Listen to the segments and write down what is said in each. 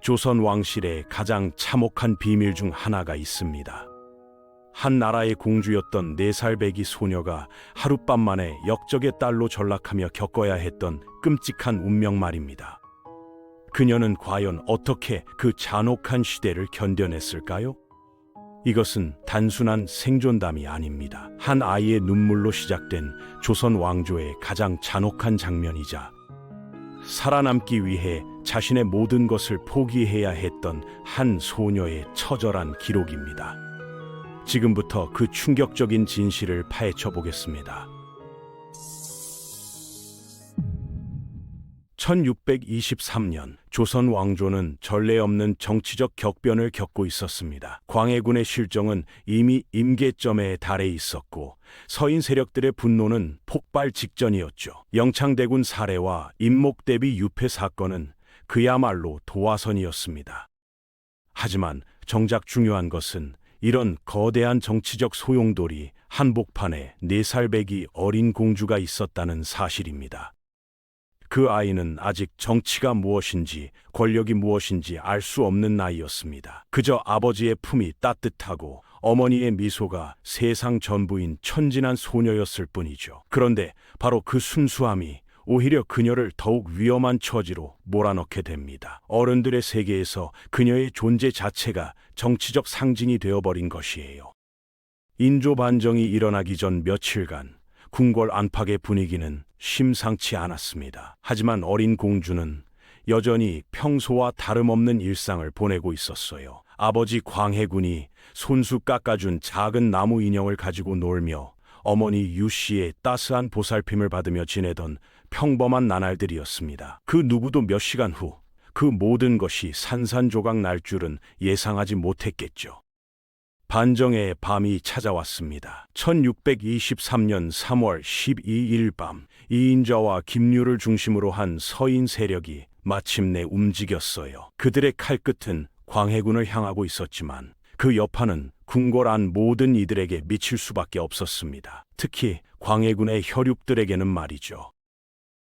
조선 왕실의 가장 참혹한 비밀 중 하나가 있습니다. 한 나라의 공주였던 4살 배기 소녀가 하룻밤 만에 역적의 딸로 전락하며 겪어야 했던 끔찍한 운명 말입니다. 그녀는 과연 어떻게 그 잔혹한 시대를 견뎌냈을까요? 이것은 단순한 생존담이 아닙니다. 한 아이의 눈물로 시작된 조선 왕조의 가장 잔혹한 장면이자 살아남기 위해 자신의 모든 것을 포기해야 했던 한 소녀의 처절한 기록입니다. 지금부터 그 충격적인 진실을 파헤쳐 보겠습니다. 1623년 조선 왕조는 전례 없는 정치적 격변을 겪고 있었습니다. 광해군의 실정은 이미 임계점에 달해 있었고 서인 세력들의 분노는 폭발 직전이었죠. 영창대군 살해와 임목대비 유폐 사건은 그야말로 도화선이었습니다. 하지만 정작 중요한 것은 이런 거대한 정치적 소용돌이 한복판에 4살 배기 어린 공주가 있었다는 사실입니다. 그 아이는 아직 정치가 무엇인지 권력이 무엇인지 알 수 없는 나이였습니다. 그저 아버지의 품이 따뜻하고 어머니의 미소가 세상 전부인 천진한 소녀였을 뿐이죠. 그런데 바로 그 순수함이 오히려 그녀를 더욱 위험한 처지로 몰아넣게 됩니다. 어른들의 세계에서 그녀의 존재 자체가 정치적 상징이 되어버린 것이에요. 인조 반정이 일어나기 전 며칠간 궁궐 안팎의 분위기는 심상치 않았습니다. 하지만 어린 공주는 여전히 평소와 다름없는 일상을 보내고 있었어요. 아버지 광해군이 손수 깎아준 작은 나무 인형을 가지고 놀며 어머니 유씨의 따스한 보살핌을 받으며 지내던 평범한 나날들이었습니다. 그 누구도 몇 시간 후 그 모든 것이 산산조각 날 줄은 예상하지 못했겠죠. 반정의 밤이 찾아왔습니다. 1623년 3월 12일 밤 이인자와 김류를 중심으로 한 서인 세력이 마침내 움직였어요. 그들의 칼끝은 광해군을 향하고 있었지만 그 여파는 궁궐 안 모든 이들에게 미칠 수밖에 없었습니다. 특히 광해군의 혈육들에게는 말이죠.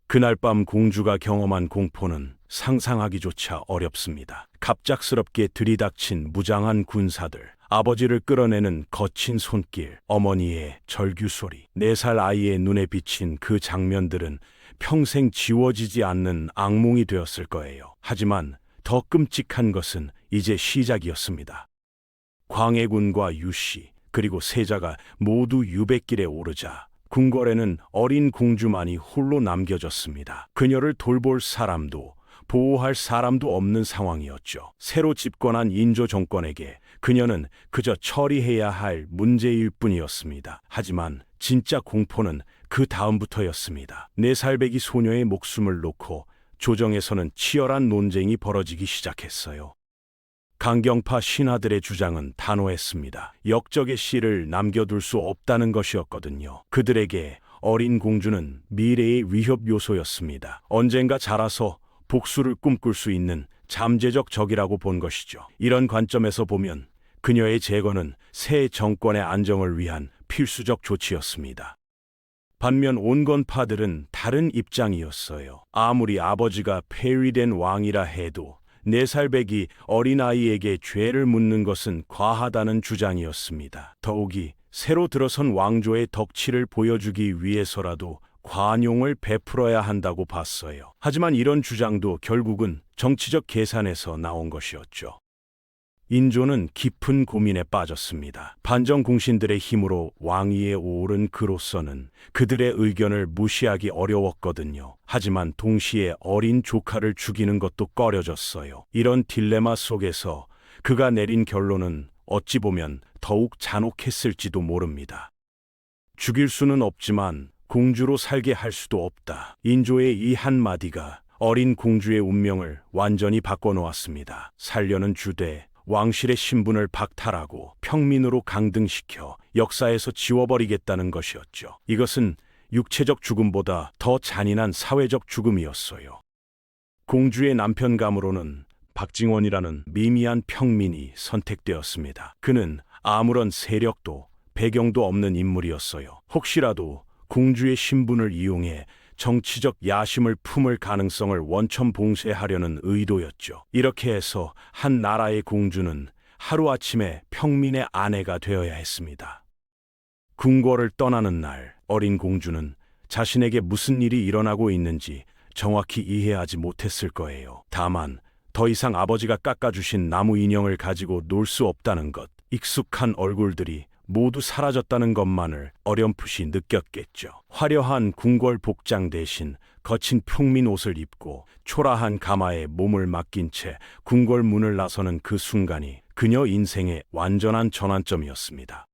그날 밤 공주가 경험한 공포는 상상하기조차 어렵습니다. 갑작스럽게 들이닥친 무장한 군사들, 아버지를 끌어내는 거친 손길, 어머니의 절규소리, 4살 아이의 눈에 비친 그 장면들은 평생 지워지지 않는 악몽이 되었을 거예요. 하지만 더 끔찍한 것은 이제 시작이었습니다. 광해군과 유씨, 그리고 세자가 모두 유배길에 오르자 궁궐에는 어린 공주만이 홀로 남겨졌습니다. 그녀를 돌볼 사람도 보호할 사람도 없는 상황이었죠. 새로 집권한 인조 정권에게 그녀는 그저 처리해야 할 문제일 뿐이었습니다. 하지만 진짜 공포는 그 다음부터였습니다. 4살 배기 소녀의 목숨을 놓고 조정에서는 치열한 논쟁이 벌어지기 시작했어요. 강경파 신하들의 주장은 단호했습니다. 역적의 씨를 남겨둘 수 없다는 것이었거든요. 그들에게 어린 공주는 미래의 위협 요소였습니다. 언젠가 자라서 복수를 꿈꿀 수 있는 잠재적 적이라고 본 것이죠. 이런 관점에서 보면 그녀의 제거는 새 정권의 안정을 위한 필수적 조치였습니다. 반면 온건파들은 다른 입장이었어요. 아무리 아버지가 폐위된 왕이라 해도 4살 배기 어린아이에게 죄를 묻는 것은 과하다는 주장이었습니다. 더욱이 새로 들어선 왕조의 덕치를 보여주기 위해서라도 관용을 베풀어야 한다고 봤어요. 하지만 이런 주장도 결국은 정치적 계산에서 나온 것이었죠. 인조는 깊은 고민에 빠졌습니다. 반정 공신들의 힘으로 왕위에 오른 그로서는 그들의 의견을 무시하기 어려웠거든요. 하지만 동시에 어린 조카를 죽이는 것도 꺼려졌어요. 이런 딜레마 속에서 그가 내린 결론은 어찌 보면 더욱 잔혹했을지도 모릅니다. 죽일 수는 없지만 공주로 살게 할 수도 없다. 인조의 이 한마디가 어린 공주의 운명을 완전히 바꿔놓았습니다. 살려는 주되 왕실의 신분을 박탈하고 평민으로 강등시켜 역사에서 지워버리겠다는 것이었죠. 이것은 육체적 죽음보다 더 잔인한 사회적 죽음이었어요. 공주의 남편감으로는 박징원이라는 미미한 평민이 선택되었습니다. 그는 아무런 세력도 배경도 없는 인물이었어요. 혹시라도 공주의 신분을 이용해 정치적 야심을 품을 가능성을 원천봉쇄하려는 의도였죠. 이렇게 해서 한 나라의 공주는 하루아침에 평민의 아내가 되어야 했습니다. 궁궐을 떠나는 날, 어린 공주는 자신에게 무슨 일이 일어나고 있는지 정확히 이해하지 못했을 거예요. 다만 더 이상 아버지가 깎아주신 나무 인형을 가지고 놀 수 없다는 것, 익숙한 얼굴들이 모두 사라졌다는 것만을 어렴풋이 느꼈겠죠. 화려한 궁궐 복장 대신 거친 평민 옷을 입고 초라한 가마에 몸을 맡긴 채 궁궐 문을 나서는 그 순간이 그녀 인생의 완전한 전환점이었습니다.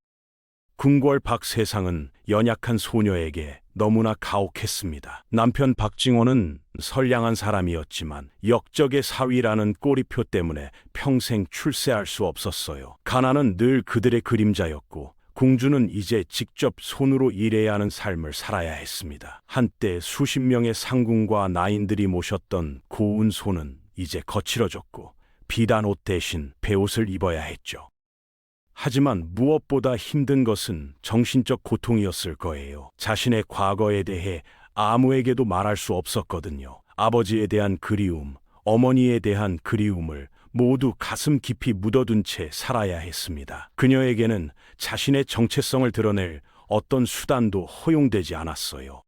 궁궐 밖 세상은 연약한 소녀에게 너무나 가혹했습니다. 남편 박징호는 선량한 사람이었지만 역적의 사위라는 꼬리표 때문에 평생 출세할 수 없었어요. 가난은 늘 그들의 그림자였고 공주는 이제 직접 손으로 일해야 하는 삶을 살아야 했습니다. 한때 수십 명의 상궁과 나인들이 모셨던 고운 소는 이제 거칠어졌고 비단 옷 대신 베옷을 입어야 했죠. 하지만 무엇보다 힘든 것은 정신적 고통이었을 거예요. 자신의 과거에 대해 아무에게도 말할 수 없었거든요. 아버지에 대한 그리움, 어머니에 대한 그리움을 모두 가슴 깊이 묻어둔 채 살아야 했습니다. 그녀에게는 자신의 정체성을 드러낼 어떤 수단도 허용되지 않았어요.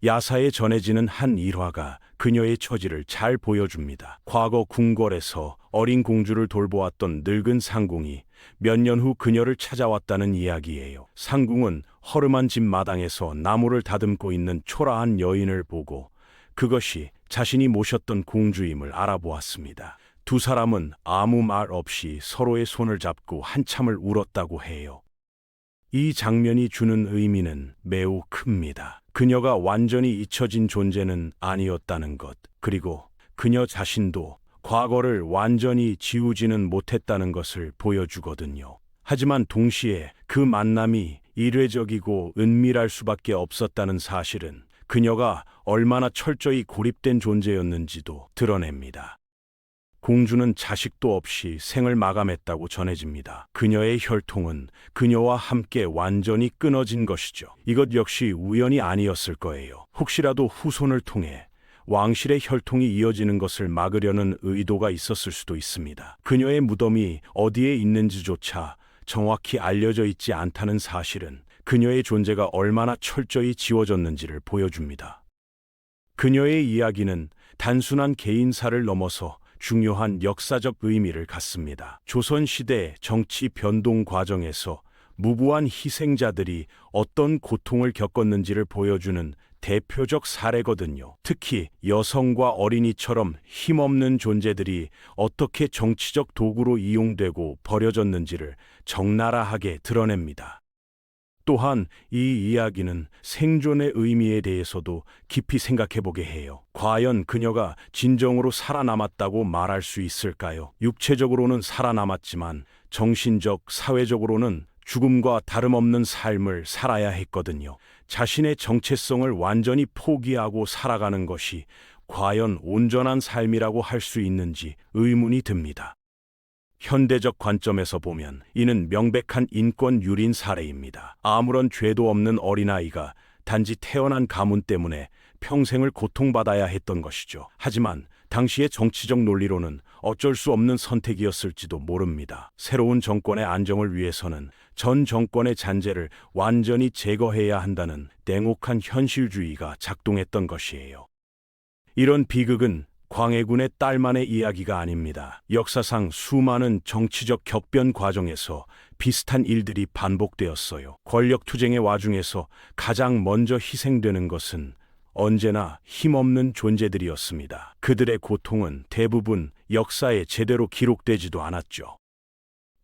야사에 전해지는 한 일화가 그녀의 처지를 잘 보여줍니다. 과거 궁궐에서 어린 공주를 돌보았던 늙은 상궁이 몇 년 후 그녀를 찾아왔다는 이야기예요. 상궁은 허름한 집 마당에서 나무를 다듬고 있는 초라한 여인을 보고 그것이 자신이 모셨던 공주임을 알아보았습니다. 두 사람은 아무 말 없이 서로의 손을 잡고 한참을 울었다고 해요. 이 장면이 주는 의미는 매우 큽니다. 그녀가 완전히 잊혀진 존재는 아니었다는 것, 그리고 그녀 자신도 과거를 완전히 지우지는 못했다는 것을 보여주거든요. 하지만 동시에 그 만남이 일회적이고 은밀할 수밖에 없었다는 사실은 그녀가 얼마나 철저히 고립된 존재였는지도 드러냅니다. 공주는 자식도 없이 생을 마감했다고 전해집니다. 그녀의 혈통은 그녀와 함께 완전히 끊어진 것이죠. 이것 역시 우연이 아니었을 거예요. 혹시라도 후손을 통해 왕실의 혈통이 이어지는 것을 막으려는 의도가 있었을 수도 있습니다. 그녀의 무덤이 어디에 있는지조차 정확히 알려져 있지 않다는 사실은 그녀의 존재가 얼마나 철저히 지워졌는지를 보여줍니다. 그녀의 이야기는 단순한 개인사를 넘어서 중요한 역사적 의미를 갖습니다. 조선시대 정치 변동 과정에서 무고한 희생자들이 어떤 고통을 겪었는지를 보여주는 대표적 사례거든요. 특히 여성과 어린이처럼 힘없는 존재들이 어떻게 정치적 도구로 이용되고 버려졌는지를 적나라하게 드러냅니다. 또한 이 이야기는 생존의 의미에 대해서도 깊이 생각해보게 해요. 과연 그녀가 진정으로 살아남았다고 말할 수 있을까요? 육체적으로는 살아남았지만 정신적, 사회적으로는 죽음과 다름없는 삶을 살아야 했거든요. 자신의 정체성을 완전히 포기하고 살아가는 것이 과연 온전한 삶이라고 할 수 있는지 의문이 듭니다. 현대적 관점에서 보면 이는 명백한 인권 유린 사례입니다. 아무런 죄도 없는 어린아이가 단지 태어난 가문 때문에 평생을 고통받아야 했던 것이죠. 하지만 당시의 정치적 논리로는 어쩔 수 없는 선택이었을지도 모릅니다. 새로운 정권의 안정을 위해서는 전 정권의 잔재를 완전히 제거해야 한다는 냉혹한 현실주의가 작동했던 것이에요. 이런 비극은 광해군의 딸만의 이야기가 아닙니다. 역사상 수많은 정치적 격변 과정에서 비슷한 일들이 반복되었어요. 권력 투쟁의 와중에서 가장 먼저 희생되는 것은 언제나 힘없는 존재들이었습니다. 그들의 고통은 대부분 역사에 제대로 기록되지도 않았죠.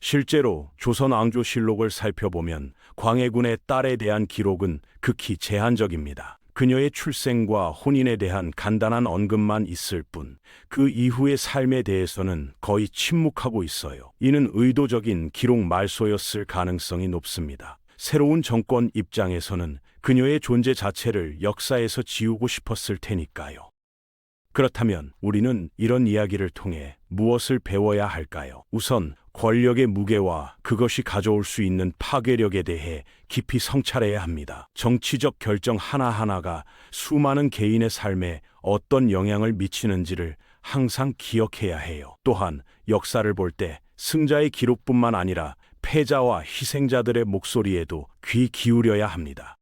실제로 조선왕조실록을 살펴보면 광해군의 딸에 대한 기록은 극히 제한적입니다. 그녀의 출생과 혼인에 대한 간단한 언급만 있을 뿐, 그 이후의 삶에 대해서는 거의 침묵하고 있어요. 이는 의도적인 기록 말소였을 가능성이 높습니다. 새로운 정권 입장에서는 그녀의 존재 자체를 역사에서 지우고 싶었을 테니까요. 그렇다면 우리는 이런 이야기를 통해 무엇을 배워야 할까요? 우선 권력의 무게와 그것이 가져올 수 있는 파괴력에 대해 깊이 성찰해야 합니다. 정치적 결정 하나하나가 수많은 개인의 삶에 어떤 영향을 미치는지를 항상 기억해야 해요. 또한 역사를 볼 때 승자의 기록뿐만 아니라 패자와 희생자들의 목소리에도 귀 기울여야 합니다.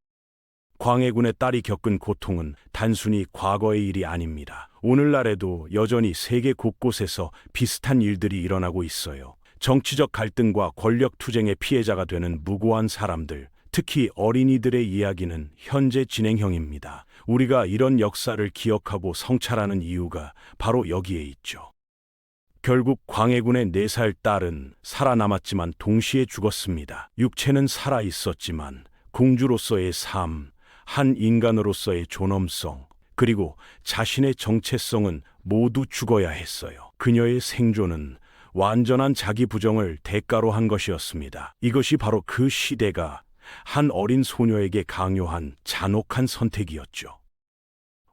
광해군의 딸이 겪은 고통은 단순히 과거의 일이 아닙니다. 오늘날에도 여전히 세계 곳곳에서 비슷한 일들이 일어나고 있어요. 정치적 갈등과 권력 투쟁의 피해자가 되는 무고한 사람들, 특히 어린이들의 이야기는 현재 진행형입니다. 우리가 이런 역사를 기억하고 성찰하는 이유가 바로 여기에 있죠. 결국 광해군의 4살 딸은 살아남았지만 동시에 죽었습니다. 육체는 살아 있었지만 공주로서의 삶, 한 인간으로서의 존엄성, 그리고 자신의 정체성은 모두 죽어야 했어요. 그녀의 생존은 완전한 자기 부정을 대가로 한 것이었습니다. 이것이 바로 그 시대가 한 어린 소녀에게 강요한 잔혹한 선택이었죠.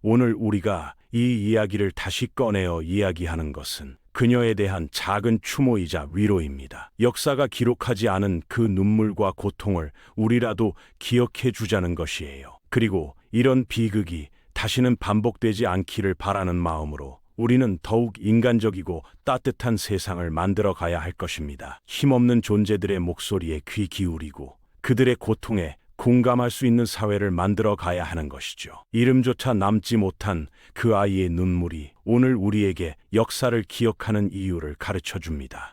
오늘 우리가 이 이야기를 다시 꺼내어 이야기하는 것은 그녀에 대한 작은 추모이자 위로입니다. 역사가 기록하지 않은 그 눈물과 고통을 우리라도 기억해 주자는 것이에요. 그리고 이런 비극이 다시는 반복되지 않기를 바라는 마음으로 우리는 더욱 인간적이고 따뜻한 세상을 만들어 가야 할 것입니다. 힘없는 존재들의 목소리에 귀 기울이고 그들의 고통에 공감할 수 있는 사회를 만들어 가야 하는 것이죠. 이름조차 남지 못한 그 아이의 눈물이 오늘 우리에게 역사를 기억하는 이유를 가르쳐 줍니다.